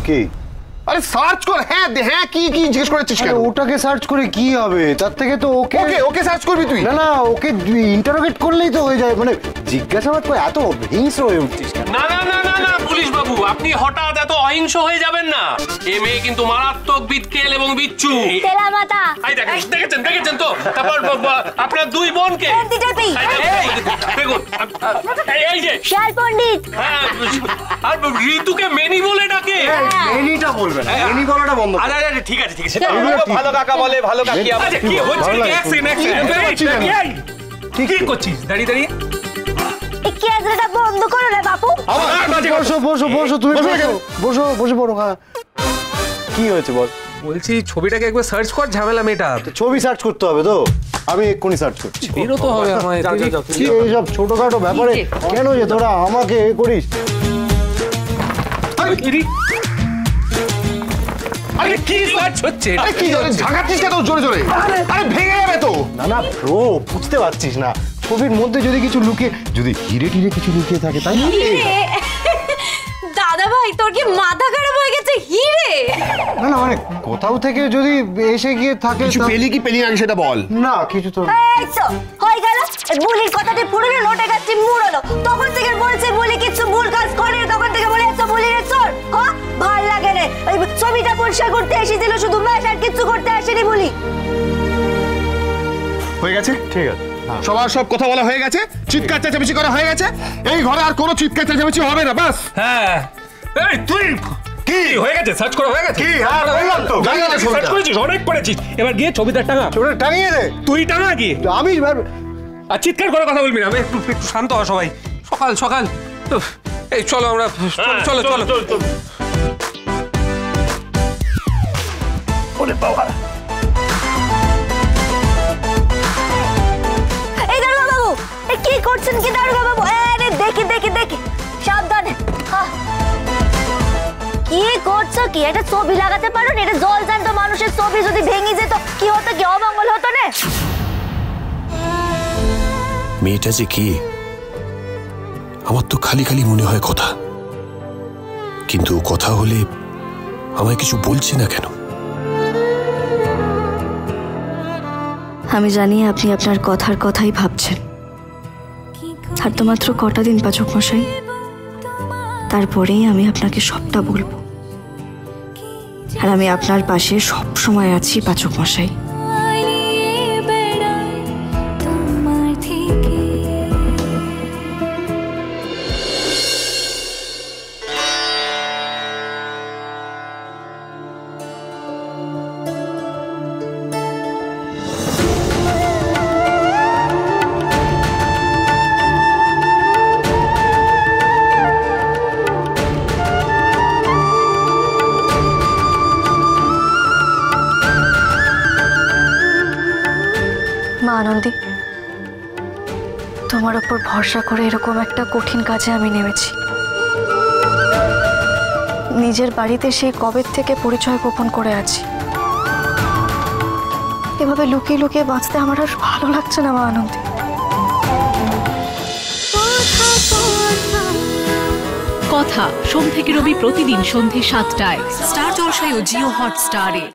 কি? আরে সার্চ কর। হ্যাঁ হ্যাঁ, কি কি জিজ্ঞেস করেছিস কেন? ওটাকে সার্চ করে কি হবে? তার থেকে তো ওকে ওকে সার্চ করবি তুই? না না, ওকে ইন্টারোগেট করলেই তো হয়ে যায়। মানে জিজ্ঞাসাবাদ করে এত হিংস্র হয়ে উঠছিস কেন? না না না না না পুলিশ বাবু, আপনি হঠাৎ এত অহিংস হয়ে যাবেন না। এ মেয়ে কিন্তু মারাত্মক বিটকেল এবং বিচ্ছু। তেলা মাথা। এই দেখেছেন তো? তারপর আপনার দুই বোনকে দেখুন, এই যে শাল পণ্ডিত। হ্যাঁ, আর ঋতুকে মেনি বলে ডাকে। মেনিটা বলবে না, মেনি বলাটা বন্ধ। আরে আরে ঠিক আছে ভালো কাকা বলে, ভালো কাকি। আচ্ছা কি হচ্ছে? এক সেকেন্ড কি করছিস দাঁড়িয়ে দাঁড়িয়ে? এই ক্যামেরাটা বন্ধ করো রে বাপু। বসো বসো বসো, তুমি বসো, বসে পড়ো। হ্যাঁ, কি হয়েছে বল? বলছি ছবিটাকে একবার সার্চ কর, ঝামেলা মেটা। ছবি সার্চ করতে হবে তো? আমি এক্ষুনি সার্চ করছি। বেরোতে হবে আমায়। এইসব ছোটখাটো ব্যাপারে কেন যে তোরা আমাকে করিস? আরে কি সার্চ হচ্ছে? আরে কি ঝাঁকাচ্ছিস কেন জোরে জোরে? আরে ভেঙে যাবে তো। না না ব্রো, বুঝতে পারছিস না, ছবির মধ্যে যদি কিছু লুকিয়ে, যদি হিরে টিরে কিছু লুকিয়ে থাকে তাই না? দাদা ভাই, তোর কি মাথা খারাপ হয়ে গেছে? হিরে না না, মানে কোথাও থেকে যদি এসে গিয়ে থাকে। কিছু পেলি কি পেলি না সেটা বল। না কিছু তো। এই তো হয়ে গেল। বুলির কথাতে পুরনো নোটে গাচ্ছি মুড়লো। তখন থেকে বলছে বলি কিছু ভুল কাজ করে, তখন থেকে বলে এত বলির চোর। হ্যাঁ, ভাল লাগে না। ওই ছবিটা পরিষ্কার করতে এসেছিল শুধু, ম্যাশ আর কিছু করতে আসেনি বলি। হয়ে গেছে? ঠিক আছে, সবার সব কথা বলা হয়ে গেছে, চিৎকার চেঁচামেচি করা হয়ে গেছে। এই ঘরে আর কোনো চিৎকার চেঁচামেচি হবে না, বাস। হ্যাঁ এই তুই কি হয়ে গেছে? সার্চ করা হয়ে গেছে? কি? হ্যাঁ বললাম তো, সার্চ করেছিস, অনেক করেছিস। এবার গিয়ে ছবিটা টাঙা। ছবিটা টাঙিয়ে দে। তুই টাঙা কি? আমি আর চিৎকার করে কথা বলবি না। একটু শান্ত হ সবাই। সকাল সকাল এই চলো আমরা চলো চলো চলো। ওরে বাবা, এই দারোগা বাবু, এই কি করছেন কি দারোগা বাবু? আরে দেখি দেখি দেখি, সাবধানে। কি করছো কি? এটা ছবি লাগাতে পারো না? এটা জল জ্যান্ত মানুষের ছবি, যদি ভেঙে যেত কি হতো? কি অমঙ্গল হতো না? মেয়েটা যে কি, আমার তো খালি খালি মনে হয় কথা, কিন্তু কথা হলে আমায় কিছু বলছে না কেন? আমি জানি আপনি আপনার কথার কথাই ভাবছেন। আর তো মাত্র কটা দিন পাচক মশাই, তারপরেই আমি আপনাকে সবটা বলবো। আর আমি আপনার পাশে সব সময় আছি পাচক মশাই। মা আনন্দী, তোমার ওপর ভরসা করে এরকম একটা কঠিন কাজে আমি নেমেছি। নিজের বাড়িতে সেই কবে থেকে পরিচয় গোপন করে আছি। এভাবে লুকিয়ে লুকিয়ে বাঁচতে আমার আর ভালো লাগছে না মা আনন্দী। কথা সোম থেকে রবি প্রতিদিন সন্ধ্যে ৭টায় স্টার জলসায় ও জিও হটস্টারে।